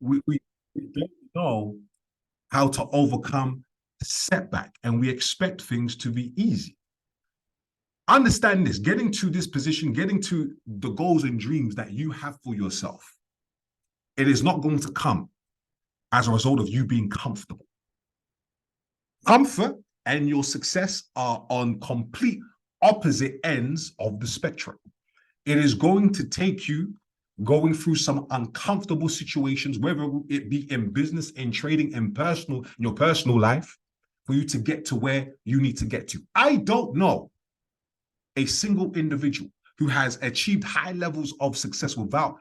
We don't know how to overcome setback, and we expect things to be easy. Understand this, getting to this position, getting to the goals and dreams that you have for yourself, it is not going to come as a result of you being comfortable. Comfort and your success are on complete opposite ends of the spectrum. It is going to take you going through some uncomfortable situations, whether it be in business, in trading, in your personal life, for you to get to where you need to get to. I don't know a single individual who has achieved high levels of success without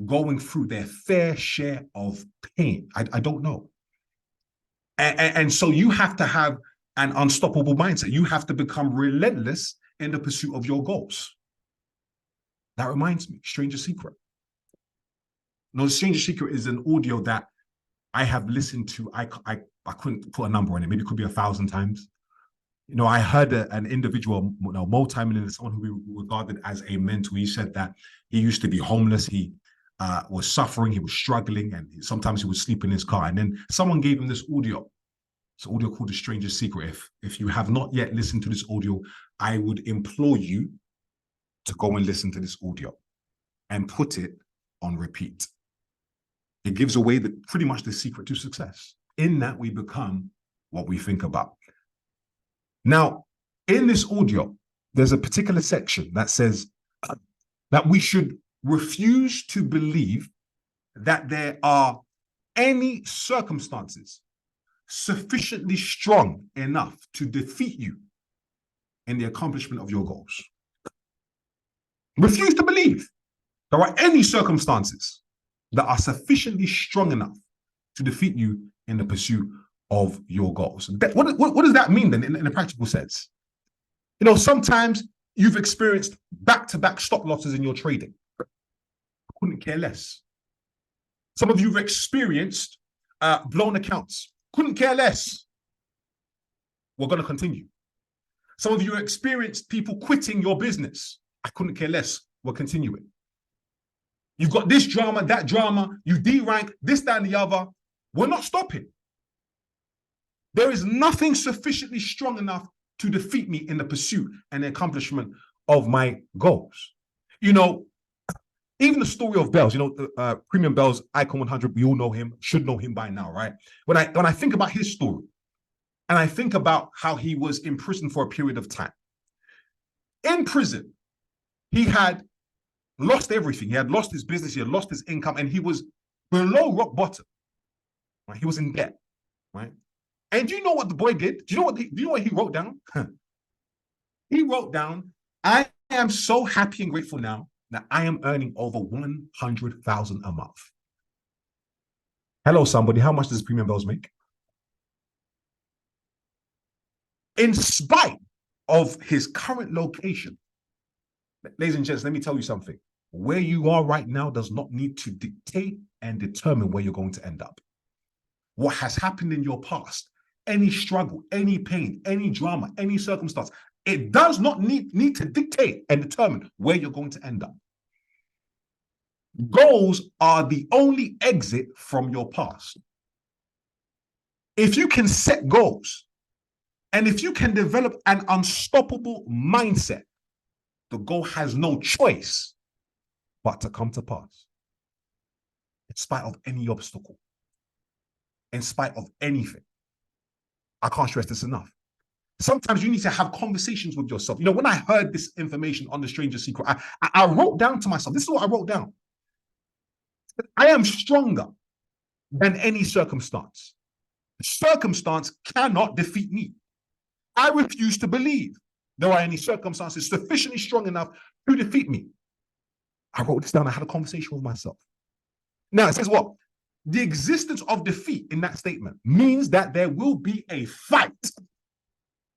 going through their fair share of pain. I don't know. And so you have to have an unstoppable mindset. You have to become relentless in the pursuit of your goals. That reminds me, Stranger Secret. No, Stranger Secret is an audio that I have listened to. I couldn't put a number on it. Maybe it could be 1,000 times. You know, I heard an individual, multi-millionaire, someone who we regarded as a mentor. He said that he used to be homeless. He was suffering. He was struggling, and sometimes he would sleep in his car. And then someone gave him this audio. It's an audio called The Stranger Secret. If you have not yet listened to this audio, I would implore you to go and listen to this audio and put it on repeat. It gives away pretty much the secret to success. In that, we become what we think about. Now, in this audio, there's a particular section that says that we should refuse to believe that there are any circumstances sufficiently strong enough to defeat you in the accomplishment of your goals. Refuse to believe there are any circumstances that are sufficiently strong enough to defeat you in the pursuit of your goals. What does that mean then in a practical sense? You know, sometimes you've experienced back-to-back stop losses in your trading. I couldn't care less. Some of you have experienced blown accounts. Couldn't care less. We're going to continue. Some of you have experienced people quitting your business. I couldn't care less. We're continuing. You've got this drama, that drama, you derank, this, that, and the other. We're not stopping. There is nothing sufficiently strong enough to defeat me in the pursuit and the accomplishment of my goals. You know, even the story of Bells, Premium Bells, Icon 100, we all know him, should know him by now, right? When I think about his story, and I think about how he was in prison for a period of time. In prison, he had lost everything. He had lost his business, he had lost his income, and he was below rock bottom. Right? He was in debt, right? And do you know what the boy did? Do you know what he wrote down? He wrote down, I am so happy and grateful now that I am earning over 100,000 a month. Hello, somebody. How much does Premium Bells make? In spite of his current location, ladies and gents, let me tell you something. Where you are right now does not need to dictate and determine where you're going to end up. What has happened in your past, any struggle, any pain, any drama, any circumstance, it does not need to dictate and determine where you're going to end up. Goals are the only exit from your past. If you can set goals, and if you can develop an unstoppable mindset, the goal has no choice but to come to pass. In spite of any obstacle, in spite of anything. I can't stress this enough. Sometimes you need to have conversations with yourself. You know, when I heard this information on The Stranger Secret, I wrote down to myself, this is what I wrote down. I am stronger than any circumstance. Circumstance cannot defeat me. I refuse to believe there are any circumstances sufficiently strong enough to defeat me. I wrote this down. I had a conversation with myself. Now, it says what? The existence of defeat in that statement means that there will be a fight.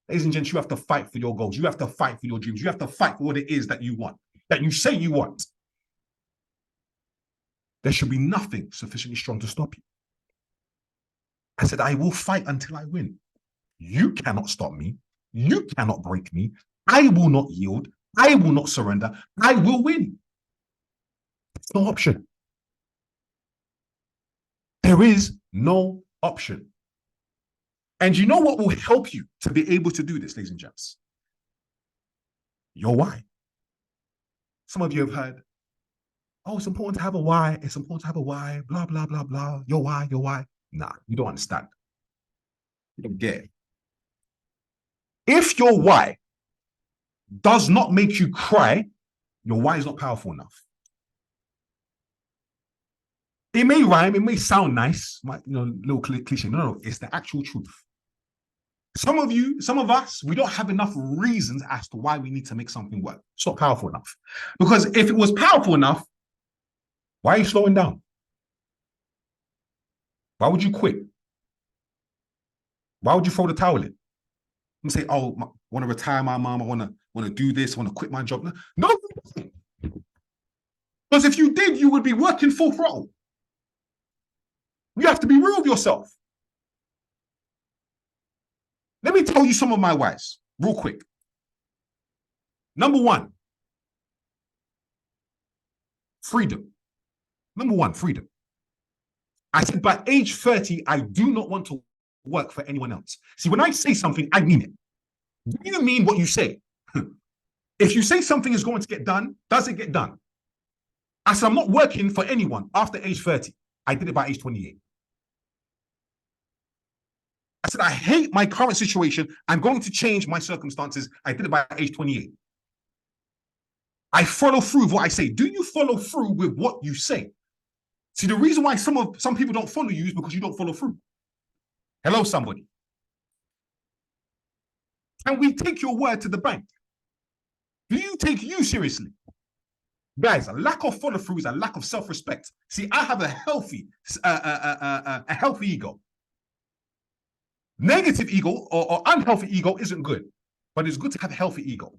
Ladies and gents, you have to fight for your goals. You have to fight for your dreams. You have to fight for what it is that you want, that you say you want. There should be nothing sufficiently strong to stop you. I said, I will fight until I win. You cannot stop me. You cannot break me. I will not yield. I will not surrender. I will win. It's no option. There is no option. And you know what will help you to be able to do this, ladies and gents? Your why. Some of you have heard, oh, it's important to have a why. It's important to have a why, blah, blah, blah, blah. Your why, your why. Nah, you don't understand. You don't get it. If your why does not make you cry, your why is not powerful enough. It may rhyme, it may sound nice, little cliche. No, it's the actual truth. Some of you, some of us, we don't have enough reasons as to why we need to make something work. It's not powerful enough. Because if it was powerful enough, why are you slowing down? Why would you quit? Why would you throw the towel in? And say, oh, I want to retire my mom, I want to do this, I want to quit my job. No. Because if you did, you would be working full throttle. You have to be real with yourself. Let me tell you some of my whys, real quick. Number one, freedom. Number one, freedom. I said by age 30, I do not want to work for anyone else. See, when I say something, I mean it. Do you mean what you say? If you say something is going to get done, does it get done? I said, I'm not working for anyone after age 30. I did it by age 28. I said, I hate my current situation. I'm going to change my circumstances. I did it by age 28. I follow through with what I say. Do you follow through with what you say? See, the reason why some people don't follow you is because you don't follow through. Hello, somebody. Can we take your word to the bank? Do you take you seriously? Guys, a lack of follow through is a lack of self-respect. See, I have a healthy ego. Negative ego or unhealthy ego isn't good, but it's good to have a healthy ego.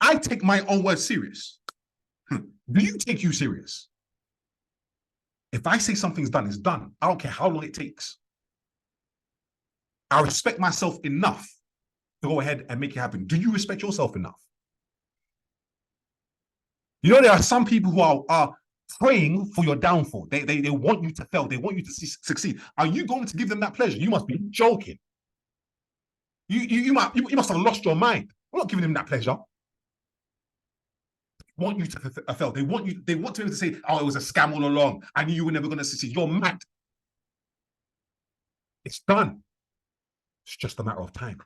I take my own words serious. Do you take you serious? If I say something's done, it's done. I don't care how long it takes. I respect myself enough to go ahead and make it happen. Do you respect yourself enough? You know, there are some people who are praying for your downfall. They want you to fail. They want you to succeed. Are you going to give them that pleasure? You must be joking. You must have lost your mind. I'm not giving them that pleasure. They want you to fail. They want to be able to say, oh, it was a scam all along. I knew you were never going to succeed. You're mad. It's done. It's just a matter of time.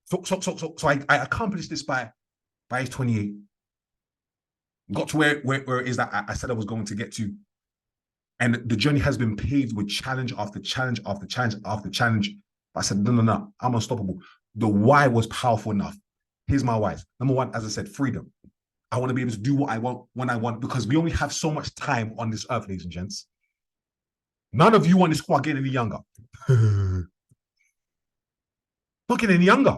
So I accomplished this by age 28. Got to where it is that I said I was going to get to. And the journey has been paved with challenge after challenge after challenge after challenge. But I said, no, I'm unstoppable. The why was powerful enough. Here's my whys. Number one, as I said, freedom. I want to be able to do what I want when I want, because we only have so much time on this earth, ladies and gents. None of you on this squad are getting any younger. Not getting any younger.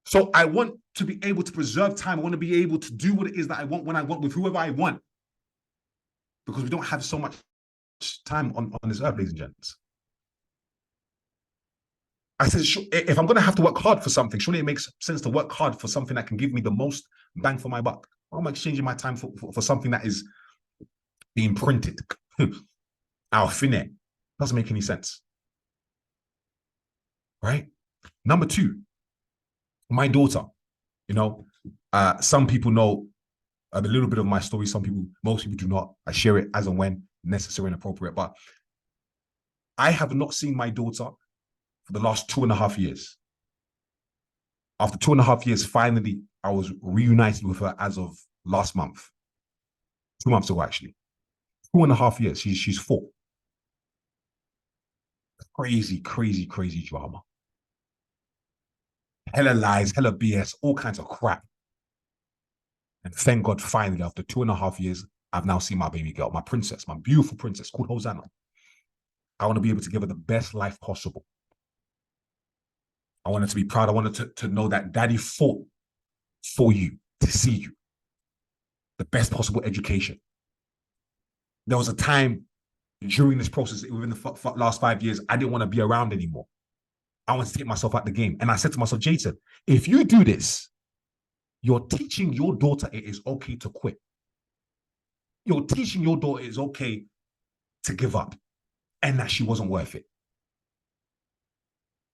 So I want to be able to preserve time. I want to be able to do what it is that I want when I want with whoever I want. Because we don't have so much time on this earth, ladies and gents. I said, if I'm going to have to work hard for something, surely it makes sense to work hard for something that can give me the most bang for my buck. Why am I exchanging my time for something that is being printed out of thin air? Doesn't make any sense. Right? Number two, my daughter. Some people know a little bit of my story. Most people do not. I share it as and when necessary and appropriate. But I have not seen my daughter for the last 2.5 years. After 2.5 years, finally, I was reunited with her as of last month. 2 months ago, actually. 2.5 years. She's 4. Crazy, crazy, crazy drama. Hella lies, hella BS, all kinds of crap. And thank God, finally, after 2.5 years, I've now seen my baby girl, my princess, my beautiful princess called Hosanna. I want to be able to give her the best life possible. I want her to be proud. I want her to know that daddy fought for you, to see you. The best possible education. There was a time during this process, within the last 5 years, I didn't want to be around anymore. I want to take myself out the game. And I said to myself, Jason, if you do this, you're teaching your daughter it is okay to quit. You're teaching your daughter it's okay to give up and that she wasn't worth it.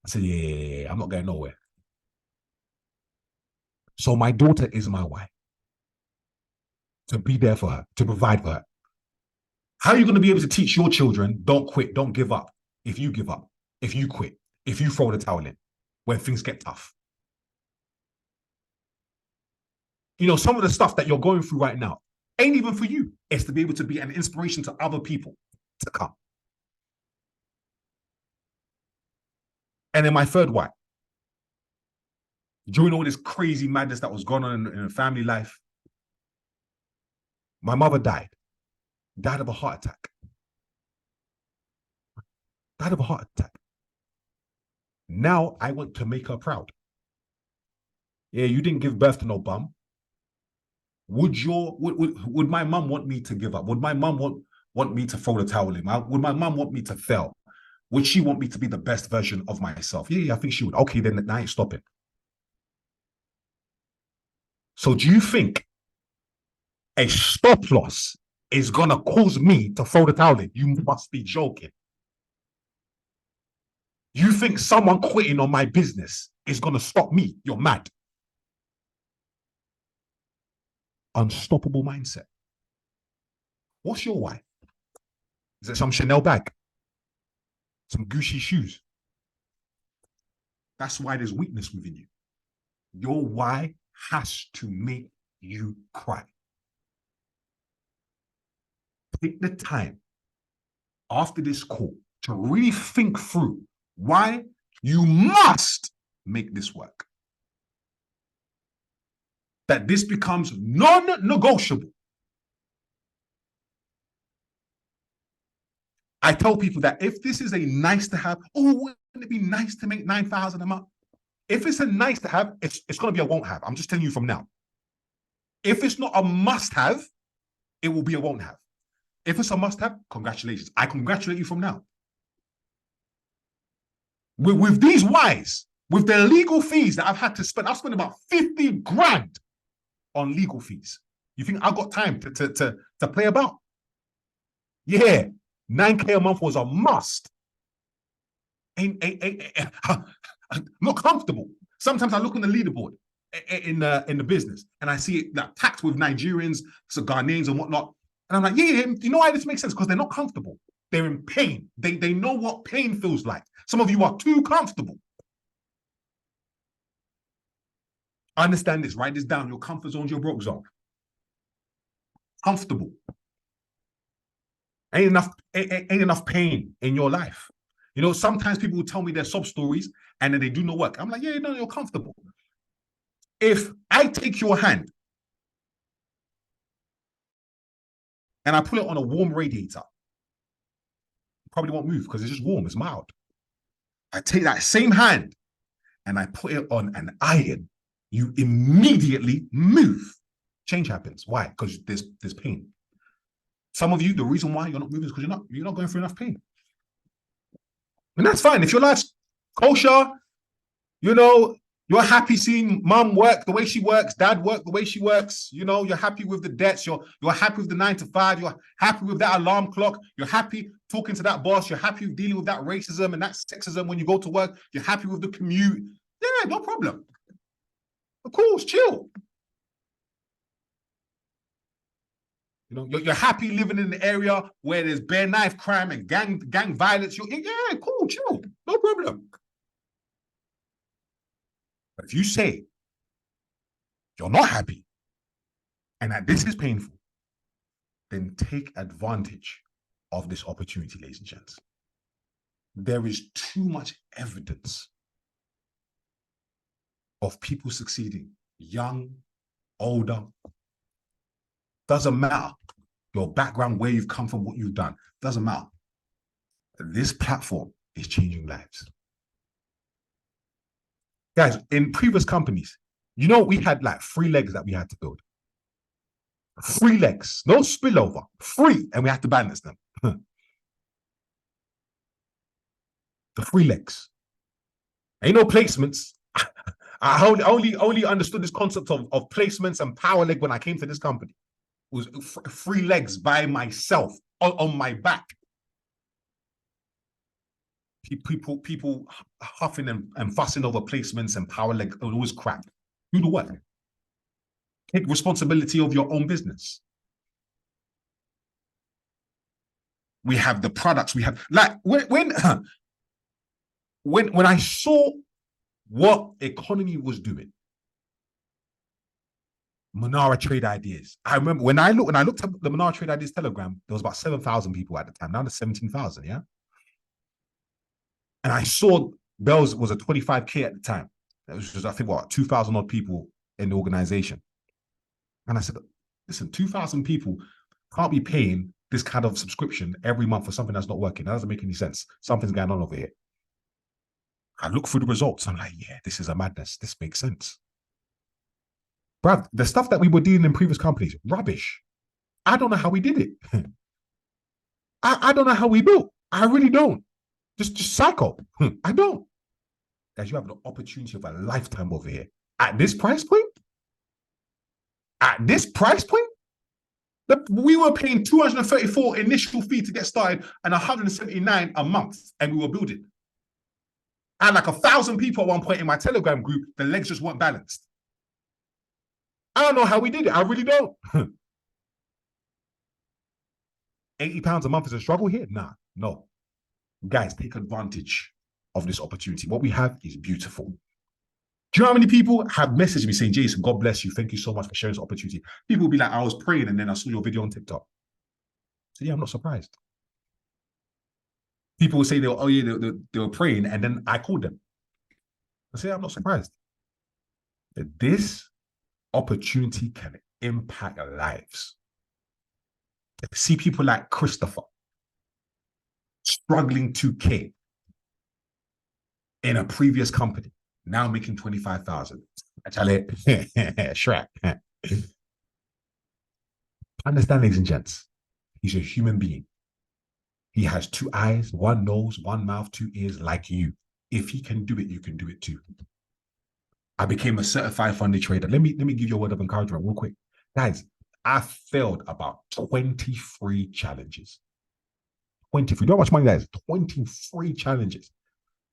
I said, yeah, I'm not going nowhere. So my daughter is my why. To be there for her, to provide for her. How are you going to be able to teach your children, don't quit, don't give up, if you give up, if you quit, if you throw the towel in, when things get tough? You know, some of the stuff that you're going through right now ain't even for you. It's to be able to be an inspiration to other people to come. And then my third why. During all this crazy madness that was going on in family life, my mother died of a heart attack. Died of a heart attack. Now I want to make her proud. Yeah, you didn't give birth to no bum. Would my mum want me to give up? Would my mum want me to throw the towel in? Would my mum want me to fail? Would she want me to be the best version of myself? Yeah, I think she would. Okay, then I ain't stopping. So do you think a stop loss is going to cause me to throw the towel in? You must be joking. You think someone quitting on my business is going to stop me? You're mad. Unstoppable mindset. What's your why? Is it some Chanel bag? Some Gucci shoes? That's why there's weakness within you. Your why has to make you cry. Take the time after this call to really think through why you must make this work. That this becomes non-negotiable. I tell people that if this is a nice to have, oh, wouldn't it be nice to make 9,000 a month? If it's a nice to have, it's going to be a won't have. I'm just telling you from now. If it's not a must have, it will be a won't have. If it's a must have, congratulations. I congratulate you from now. With these whys, with the legal fees that I've had to spend, I've spent about 50 grand on legal fees. You think I've got time to play about? Yeah, 9K a month was a must. Ain't not comfortable. Sometimes I look on the leaderboard in the business and I see it like taxed with Nigerians, so Ghanaians and whatnot. And I'm like, yeah, you know why this makes sense? Because they're not comfortable. They're in pain. They know what pain feels like. Some of you are too comfortable. Understand this. Write this down. Your comfort zone is your broke zone. Comfortable. Ain't enough pain in your life. You know, sometimes people will tell me their sob stories and then they do no work. I'm like, yeah, no, you're comfortable. If I take your hand and I put it on a warm radiator, it probably won't move because it's just warm, it's mild. I take that same hand and I put it on an iron, you immediately move. Change happens. Why? Because there's pain. Some of you, the reason why you're not moving is because you're not going through enough pain. And that's fine. If your life's kosher, you know, you're happy seeing mum work the way she works, dad work the way she works, you know, you're happy with the debts, you're happy with the 9 to 5, you're happy with that alarm clock, you're happy talking to that boss, you're happy with dealing with that racism and that sexism when you go to work, you're happy with the commute. Yeah, no problem. Of course, chill. You know, you're happy living in an area where there's bare knife crime and gang violence. Yeah, cool, chill, no problem. But if you say you're not happy and that this is painful, then take advantage of this opportunity, ladies and gents. There is too much evidence of people succeeding, young, older. Doesn't matter your background, where you've come from, what you've done. Doesn't matter. This platform is changing lives. Guys, in previous companies, you know, we had like 3 legs that we had to build. 3 legs, no spillover, 3, and we had to balance them. The 3 legs. Ain't no placements. I only understood this concept of placements and power leg when I came to this company. was 3 legs by myself on my back. People huffing and fussing over placements and power leg, it was crap. Do the work. Take responsibility of your own business. We have the products. We have like when I saw what economy was doing, Manara Trade Ideas. I remember when I looked at the Manara Trade Ideas Telegram, there was about 7,000 people at the time. Now there's 17,000. Yeah, and I saw Bells was a 25K at the time. That was just, I think, what, 2,000 odd people in the organization. And I said, listen, 2,000 people can't be paying this kind of subscription every month for something that's not working. That doesn't make any sense. Something's going on over here. I look through the results. I'm like, yeah, this is a madness. This makes sense. Bruv, the stuff that we were dealing in previous companies, rubbish. I don't know how we did it. I don't know how we built. I really don't. Just psycho. I don't. Guys, you have the opportunity of a lifetime over here. At this price point? At this price point? We were paying 234 initial fee to get started and 179 a month, and we were building. I had like 1,000 people at one point in my Telegram group. The legs just weren't balanced. I don't know how we did it. I really don't. £80 a month is a struggle here? Nah, no. Guys, take advantage of this opportunity. What we have is beautiful. Do you know how many people have messaged me saying, Jason, God bless you. Thank you so much for sharing this opportunity. People will be like, I was praying and then I saw your video on TikTok. So yeah, I'm not surprised. People will say, they were praying and then I called them. I say, I'm not surprised. This opportunity can impact lives. See people like Christopher struggling 2K in a previous company, now making 25,000. Actually, Shrek. Understand, ladies and gents, he's a human being. He has 2 eyes, 1 nose, 1 mouth, 2 ears, like you. If he can do it, you can do it too. I became a certified funded trader. Let me give you a word of encouragement real quick. Guys, I failed about 23 challenges. 23. You know how much money that is? 23 challenges.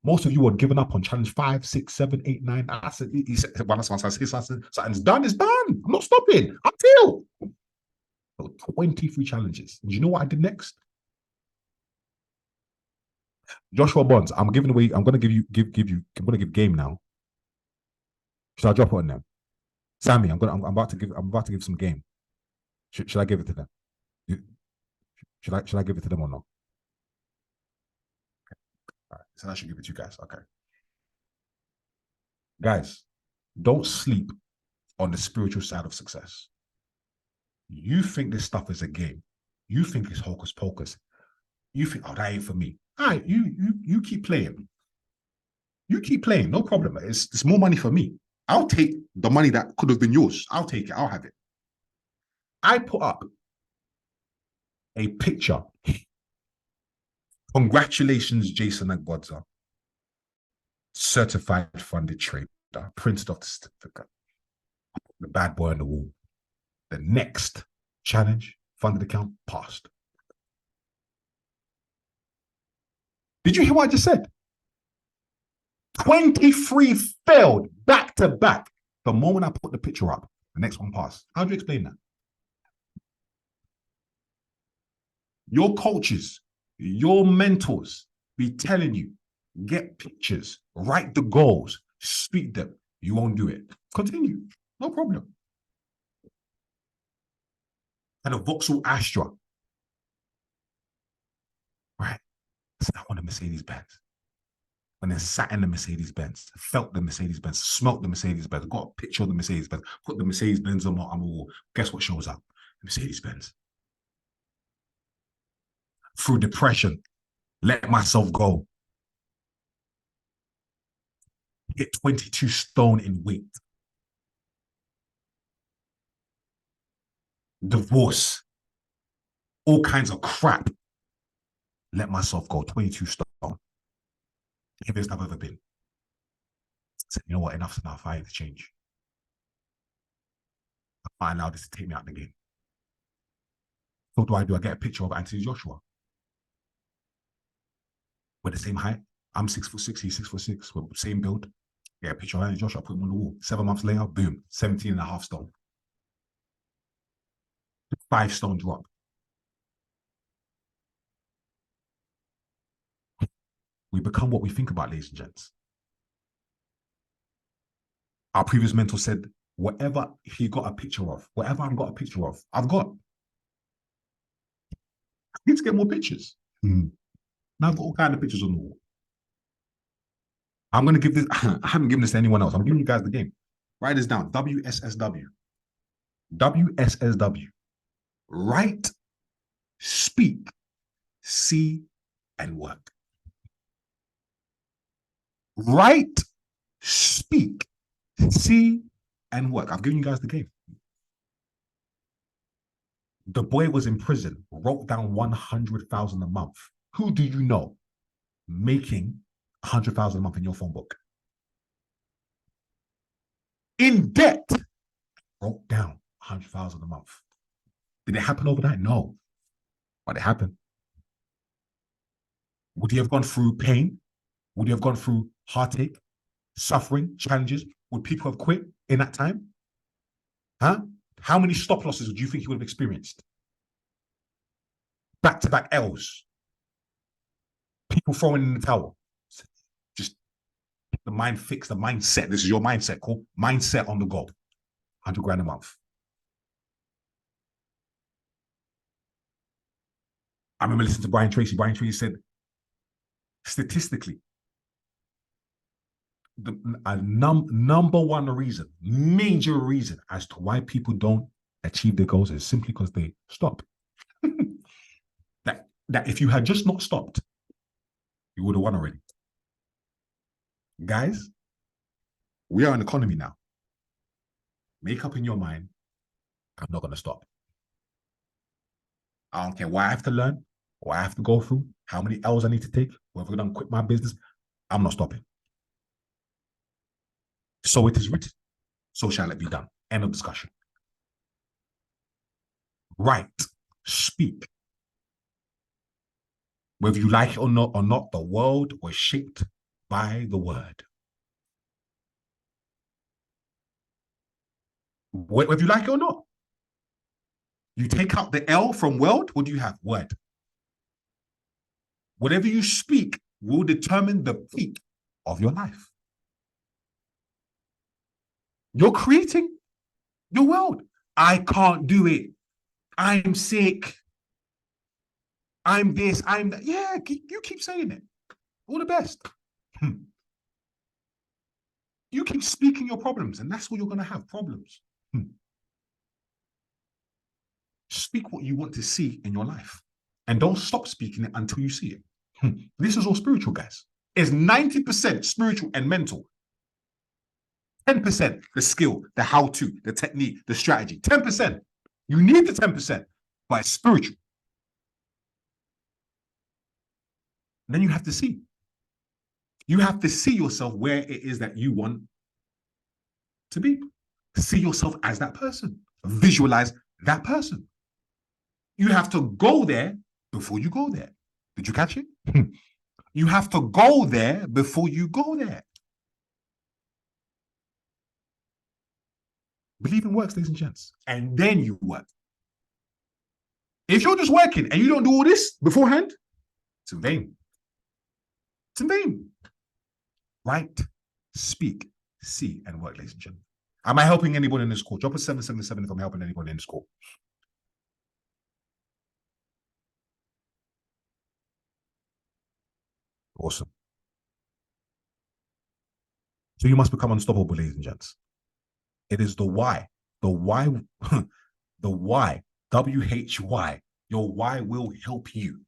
Most of you are giving up on challenge 5, 6, 7, 8, 9. I said, he said, something's done, it's done. I'm not stopping until 23 challenges. And you know what I did next? Joshua Bonds, I'm giving away, I'm gonna give game now. Should I drop it on them? Sammy, I'm about to give some game. Should I give it to them? Should I give it to them or not? All right, so I should give it to you guys. Okay. Guys, don't sleep on the spiritual side of success. You think this stuff is a game. You think it's hocus pocus. You think, oh, that ain't for me. All right, you keep playing. You keep playing, no problem. It's more money for me. I'll take the money that could have been yours. I'll take it. I'll have it. I put up a picture. Congratulations, Jason Agbodza. Certified funded trader. Printed off the certificate. The bad boy on the wall. The next challenge, funded account, passed. Did you hear what I just said? 23 failed back to back. The moment I put the picture up, the next one passed. How do you explain that? Your coaches, your mentors be telling you, get pictures, write the goals, speak them. You won't do it. Continue. No problem. And a Vauxhall Astra. Right. So I want a Mercedes-Benz. When I sat in the Mercedes-Benz, felt the Mercedes-Benz, smelt the Mercedes-Benz, got a picture of the Mercedes-Benz, put the Mercedes-Benz on the wall. Guess what shows up? Mercedes-Benz. Through depression, let myself go. Hit 22 stone in weight. Divorce. All kinds of crap. Let myself go. 22 stone. Heaviest I've ever been. I said, you know what? Enough's enough. I need to change. I can't allow this to take me out of the game. So what do? I get a picture of Anthony Joshua. We're the same height. I'm 6'6", he's 6'6", we're same build. Get a picture of Anthony Joshua, put him on the wall. 7 months later, boom, 17 and a half stone. 5 stone drop. We become what we think about, ladies and gents. Our previous mentor said, whatever he got a picture of, whatever I've got a picture of, I've got. I need to get more pictures. Now I've got all kinds of pictures on the wall. I'm going to give this, I haven't given this to anyone else. I'm giving you guys the game. Write this down, WSSW. WSSW. Write, speak, see, and work. Write, speak, see, and work. I've given you guys the game. The boy was in prison, wrote down 100,000 a month. Who do you know making 100,000 a month in your phone book? In debt, wrote down 100,000 a month. Did it happen overnight? No. But it happened. Would he have gone through pain? Would he have gone through heartache, suffering, challenges? Would people have quit in that time? Huh? How many stop losses would you think he would have experienced? Back-to-back L's. People throwing in the towel. Just the mind fix, the mindset. This is your mindset, cool? Mindset on the go. 100 grand a month. I remember listening to Brian Tracy. Brian Tracy said, statistically, the number one reason, major reason as to why people don't achieve their goals is simply because they stop. that if you had just not stopped, you would have won already. Guys, we are an economy now. Make up in your mind, I'm not going to stop. I don't care what I have to learn, what I have to go through, how many L's I need to take, whether I'm going to quit my business, I'm not stopping. So it is written. So shall it be done. End of discussion. Write, speak. Whether you like it or not, the world was shaped by the word. Whether you like it or not. You take out the L from world, what do you have? Word. Whatever you speak will determine the peak of your life. You're creating your world. I can't do it. I'm sick. I'm this, I'm that. Yeah, you keep saying it. All the best. You keep speaking your problems, and that's what you're going to have, problems. Speak what you want to see in your life. And don't stop speaking it until you see it. This is all spiritual, guys. It's 90% spiritual and mental. 10% the skill, the how-to, the technique, the strategy. 10%. You need the 10%, but it's spiritual. And then you have to see. You have to see yourself where it is that you want to be. See yourself as that person. Visualize that person. You have to go there before you go there. Did you catch it? You have to go there before you go there. Believing works, ladies and gents. And then you work. If you're just working and you don't do all this beforehand, it's in vain. It's in vain. Write, speak, see, and work, ladies and gentlemen. Am I helping anybody in this call? Drop a 777 if I'm helping anybody in this call. Awesome. So you must become unstoppable, ladies and gents. It is the why. The why, the why, W-H-Y. Your why will help you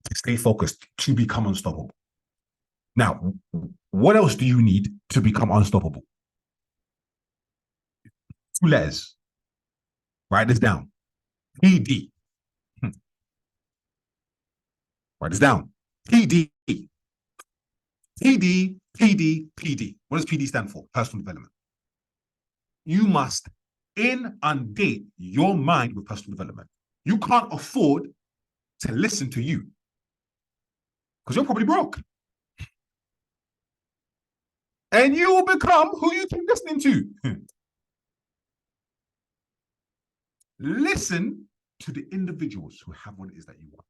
to stay focused, to become unstoppable. Now, what else do you need to become unstoppable? 2 letters. Write this down. PD. Write this down. PD. PD, PD, PD. What does PD stand for? Personal development. You must inundate your mind with personal development. You can't afford to listen to you because you're probably broke. And you will become who you keep listening to. Listen to the individuals who have what it is that you want.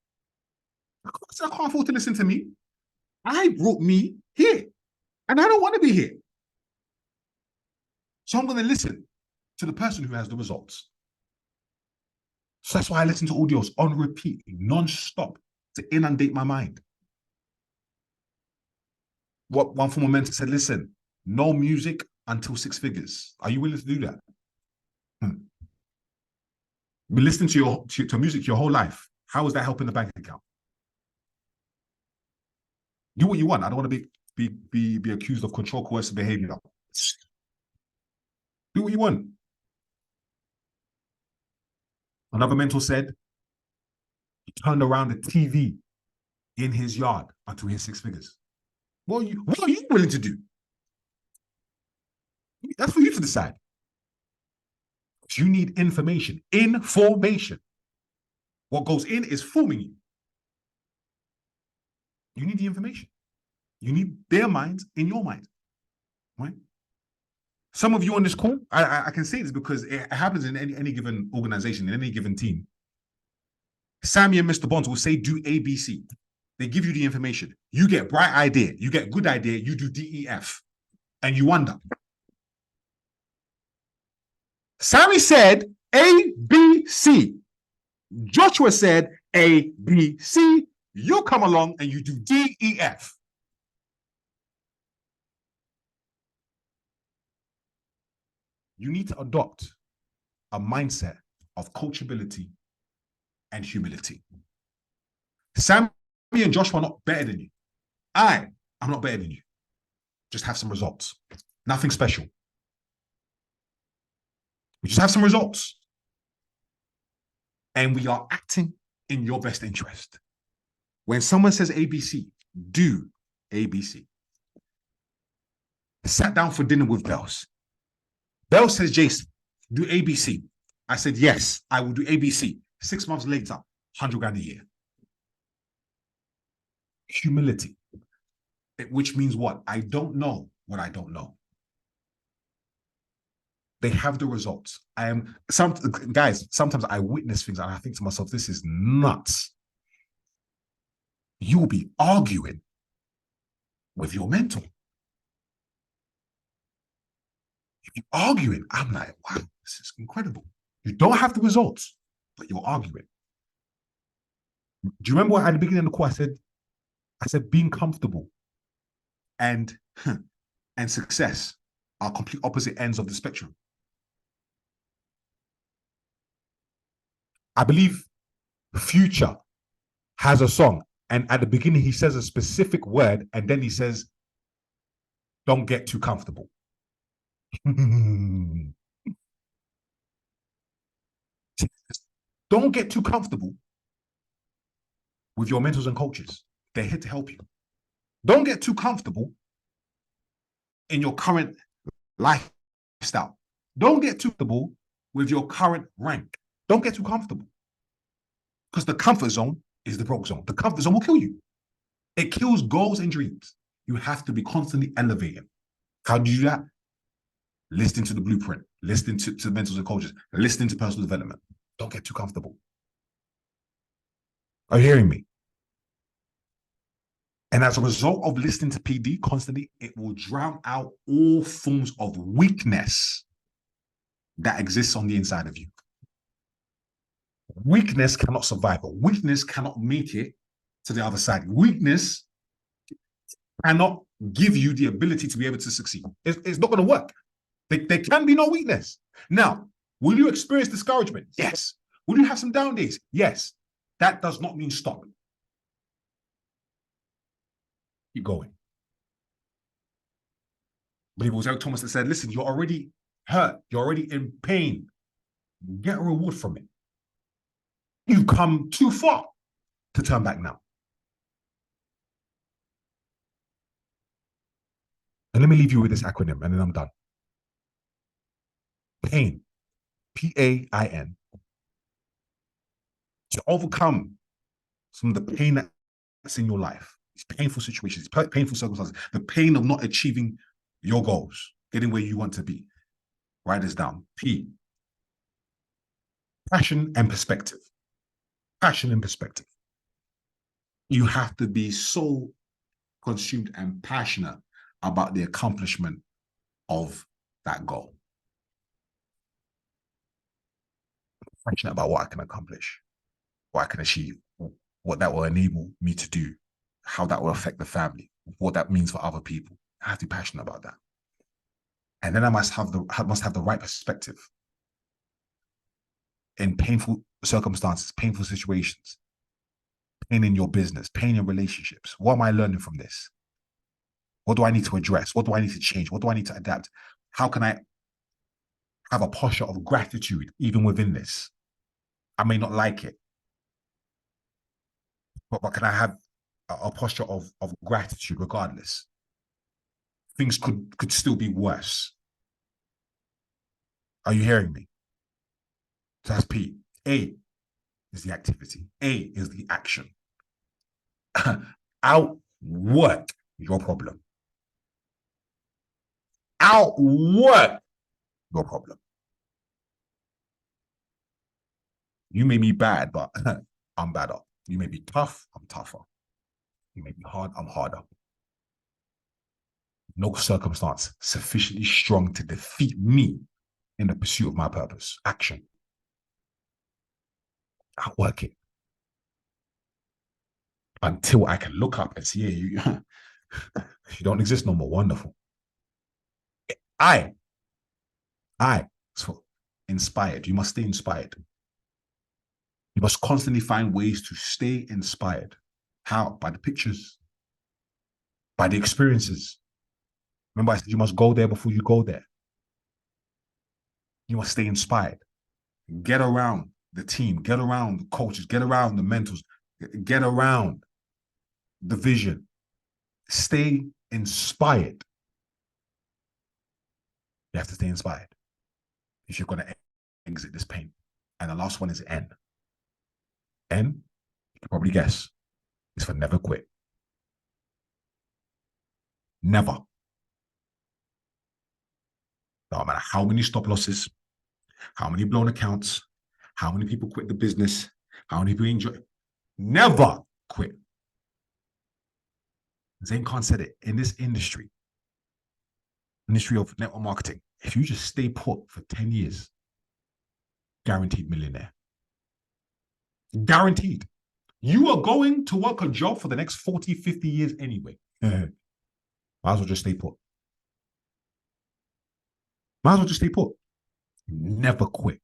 I can't afford to listen to me. I brought me here, and I don't want to be here. So I'm going to listen to the person who has the results. So that's why I listen to audios on repeat, non-stop, to inundate my mind. What one former mentor said, listen, no music until 6 figures. Are you willing to do that? Been listening to music your whole life. How is that helping the bank account? Do what you want. I don't want to be accused of control coercive behavior. Do what you want. Another mentor said he turned around the TV in his yard until he hit 6 figures. What are you willing to do? That's for you to decide. You need information. Information. What goes in is forming you. You need the information. You need their minds in your mind. Right? Some of you on this call, I can say this because it happens in any given organization, in any given team. Sammy and Mr. Bonds will say, do ABC. They give you the information. You get bright idea. You get good idea. You do DEF. And you wonder. Sammy said ABC. Joshua said ABC. You come along and you do DEF. You need to adopt a mindset of coachability and humility. Sammy and Joshua are not better than you. I'm not better than you. Just have some results. Nothing special. We just have some results. And we are acting in your best interest. When someone says ABC, do ABC. I sat down for dinner with Bells. Bells says, Jason, do ABC. I said, yes, I will do ABC. 6 months later, 100 grand a year. Humility. Which means what? I don't know what I don't know. They have the results. Guys, sometimes I witness things and I think to myself, this is nuts. You will be arguing with your mentor. You'll be arguing. I'm like, wow, this is incredible. You don't have the results, but you're arguing. Do you remember what at the beginning of the call I said being comfortable and success are complete opposite ends of the spectrum. I believe Future has a song, and at the beginning he says a specific word, and then he says, don't get too comfortable. Don't get too comfortable with your mentors and coaches. They're here to help you. Don't get too comfortable in your current lifestyle. Don't get too comfortable with your current rank. Don't get too comfortable. Because the comfort zone is the broke zone. The comfort zone will kill you. It kills goals and dreams. You have to be constantly elevating. How do you do that? Listening to the blueprint, listening to the mentors and coaches, listening to personal development. Don't get too comfortable. Are you hearing me? And as a result of listening to PD constantly, it will drown out all forms of weakness that exists on the inside of you. Weakness cannot survive. Weakness cannot make it to the other side. Weakness cannot give you the ability to be able to succeed. It's not going to work. There can be no weakness. Now, will you experience discouragement? Yes. Will you have some down days? Yes. That does not mean stop. Keep going. But it was Eric Thomas that said, listen, you're already hurt. You're already in pain. Get a reward from it. You've come too far to turn back now. And let me leave you with this acronym and then I'm done. Pain PAIN, to overcome some of the pain that's in your life, these painful situations, painful circumstances, the pain of not achieving your goals, getting where you want to be. Write this down. P, passion and perspective. Passion and perspective. You have to be so consumed and passionate about the accomplishment of that goal. Passionate about what I can accomplish, what I can achieve, what that will enable me to do, how that will affect the family, what that means for other people. I have to be passionate about that. And then I must have the right perspective in painful circumstances, painful situations, pain in your business, pain in relationships. What am I learning from this? What do I need to address? What do I need to change? What do I need to adapt? How can I have a posture of gratitude even within this? I may not like it, but can I have a posture of gratitude regardless? Things could still be worse. Are you hearing me? So that's P. A is the activity. A is the action. Outwork your problem. Outwork your problem. You may be bad, but I'm badder. You may be tough, I'm tougher. You may be hard, I'm harder. No circumstance sufficiently strong to defeat me in the pursuit of my purpose. Action. Outwork it. Until I can look up and see, yeah, you don't exist no more. Wonderful. So inspired. You must stay inspired. You must constantly find ways to stay inspired. How? By the pictures, by the experiences. Remember, I said you must go there before you go there. You must stay inspired. Get around the team, get around the coaches, get around the mentors, get around the vision. Stay inspired. You have to stay inspired if you're going to exit this pain. And the last one is N. N, you can probably guess, is for never quit. Never. No matter how many stop losses, how many blown accounts, how many people quit the business, how many people enjoy it, never quit. Zain Khan said it in this industry of network marketing. If you just stay put for 10 years, guaranteed millionaire. Guaranteed. You are going to work a job for the next 40, 50 years anyway. Might as well just stay put. Might as well just stay put. Never quit.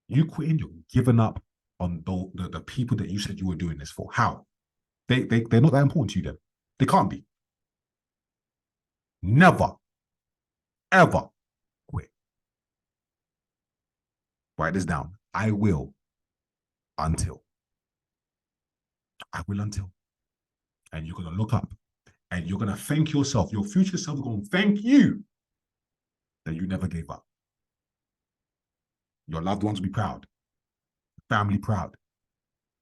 You quitting, you're giving up on the people that you said you were doing this for. How? They're not that important to you then. They can't be. Never, ever quit. Write this down. I will until. I will until. And you're going to look up and you're going to thank yourself. Your future self is going to thank you that you never gave up. Your loved ones will be proud. Family proud.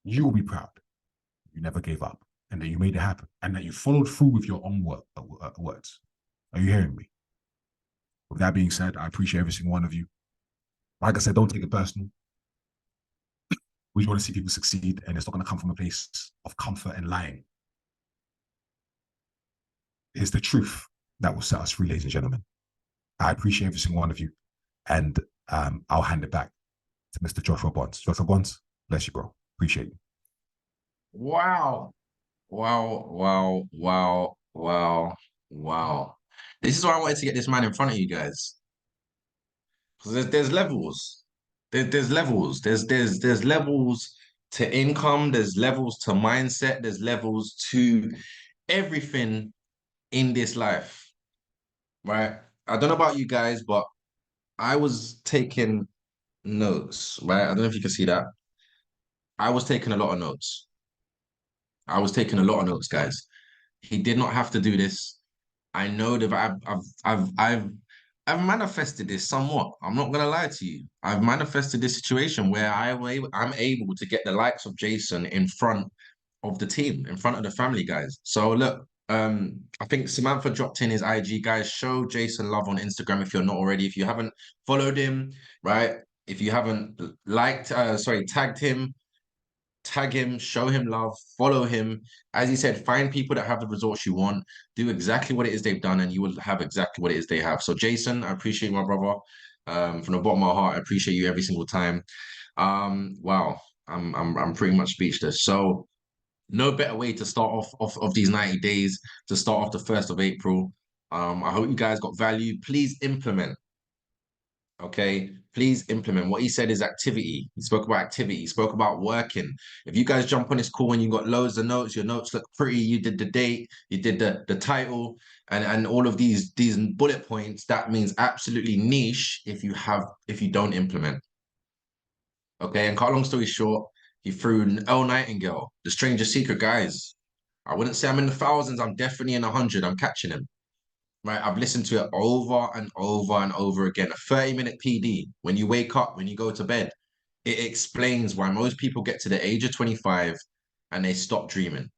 You will be proud. You never gave up and that you made it happen and that you followed through with your own words. Are you hearing me? With that being said, I appreciate every single one of you. Like I said, don't take it personal. We want to see people succeed, and it's not going to come from a place of comfort and lying. It's the truth that will set us free, ladies and gentlemen. I appreciate every single one of you, and I'll hand it back to Mr. Joshua Bonds. Joshua Bonds, bless you, bro. Appreciate you. Wow. Wow, wow, wow, wow, wow. This is why I wanted to get this man in front of you guys. Because there's levels. There's levels. There's levels to income, there's levels to mindset, there's levels to everything in this life. Right? I don't know about you guys, but I was taking notes, right? I don't know if you can see that. I was taking a lot of notes. I was taking a lot of notes, guys. He did not have to do this. I know that I've manifested this somewhat. I'm not gonna lie to you. I've manifested this situation where I'm able to get the likes of Jason in front of the team, in front of the family guys. So look, I think Samantha dropped in his IG, guys. Show Jason love on Instagram if you're not already. If you haven't followed him, right? If you haven't tagged him, tag him, show him love, follow him. As he said, find people that have the results you want, do exactly what it is they've done, and you will have exactly what it is they have. So, Jason, I appreciate you, my brother. From the bottom of my heart, I appreciate you every single time. Wow, I'm pretty much speechless. So, no better way to start off of these 90 days to start off the 1st of April. I hope you guys got value. Please implement. Okay, please implement. What he said is activity. He spoke about activity. He spoke about working. If you guys jump on this call and you got loads of notes, your notes look pretty. You did the date, you did the title, and all of these bullet points. That means absolutely niche if you don't implement. Okay, and cut a long story short, he threw Elle Nightingale, The Stranger Secret, guys. I wouldn't say I'm in the thousands. I'm definitely in 100. I'm catching him. Right, I've listened to it over and over and over again. A 30-minute PD when you wake up, when you go to bed, it explains why most people get to the age of 25 and they stop dreaming.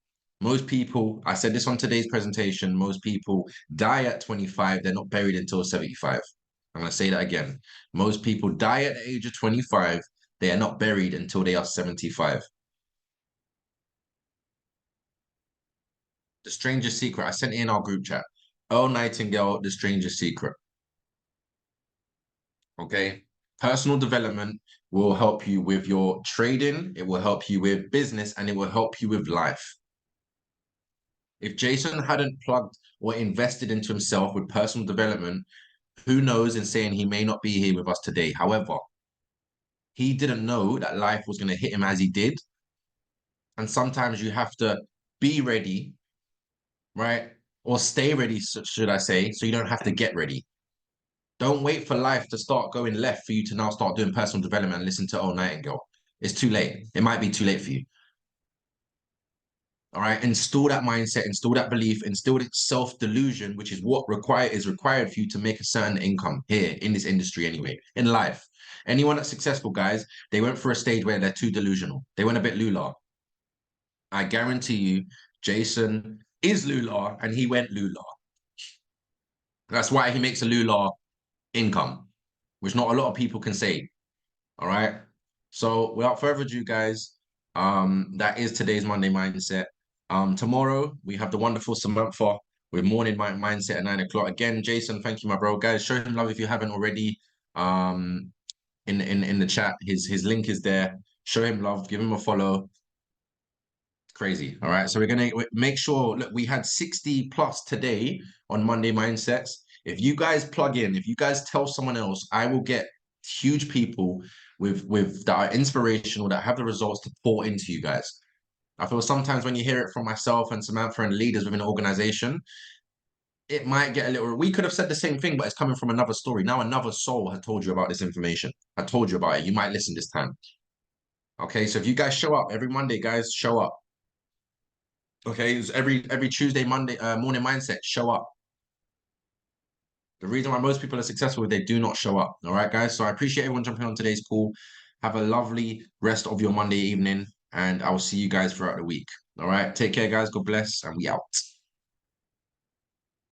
Most people, I said this on today's presentation, most people die at 25, they're not buried until 75. I'm going to say that again. Most people die at the age of 25, they are not buried until they are 75. The Strangest Secret, I sent it in our group chat. Elle Nightingale, The Strangest Secret. Okay. Personal development will help you with your trading, it will help you with business, and it will help you with life. If Jason hadn't plugged or invested into himself with personal development, who knows in saying he may not be here with us today. However, he didn't know that life was going to hit him as he did. And sometimes you have to be ready, right? Or stay ready, should I say, so you don't have to get ready. Don't wait for life to start going left for you to now start doing personal development and listen to Elle Nightingale. It's too late. It might be too late for you. All right. Install that mindset, install that belief, instill that self-delusion, which is what is required for you to make a certain income here in this industry anyway, in life. Anyone that's successful, guys, they went for a stage where they're too delusional. They went a bit lula. I guarantee you, Jason is lula and he went lula. That's why he makes a lula income, which not a lot of people can say. All right. So without further ado, guys, that is today's Monday Mindset. Tomorrow we have the wonderful Samantha with morning mindset at 9 o'clock. Again, Jason, thank you, my bro. Guys, show him love if you haven't already. In the chat, his link is there. Show him love, give him a follow. Crazy. All right. So we're gonna make sure. Look, we had 60 plus today on Monday Mindsets. If you guys plug in, if you guys tell someone else, I will get huge people with that are inspirational, that have the results to pour into you guys. I feel sometimes when you hear it from myself and Samantha and leaders within an organization, it might get a little. We could have said the same thing, but it's coming from another story. Now another soul has told you about this information. I told you about it. You might listen this time. Okay, so if you guys show up every Monday, guys, show up. Okay, it's every Tuesday, Monday, morning mindset, show up. The reason why most people are successful is they do not show up. All right, guys. So I appreciate everyone jumping on today's call. Have a lovely rest of your Monday evening, and I will see you guys throughout the week. All right, take care, guys. God bless, and we out.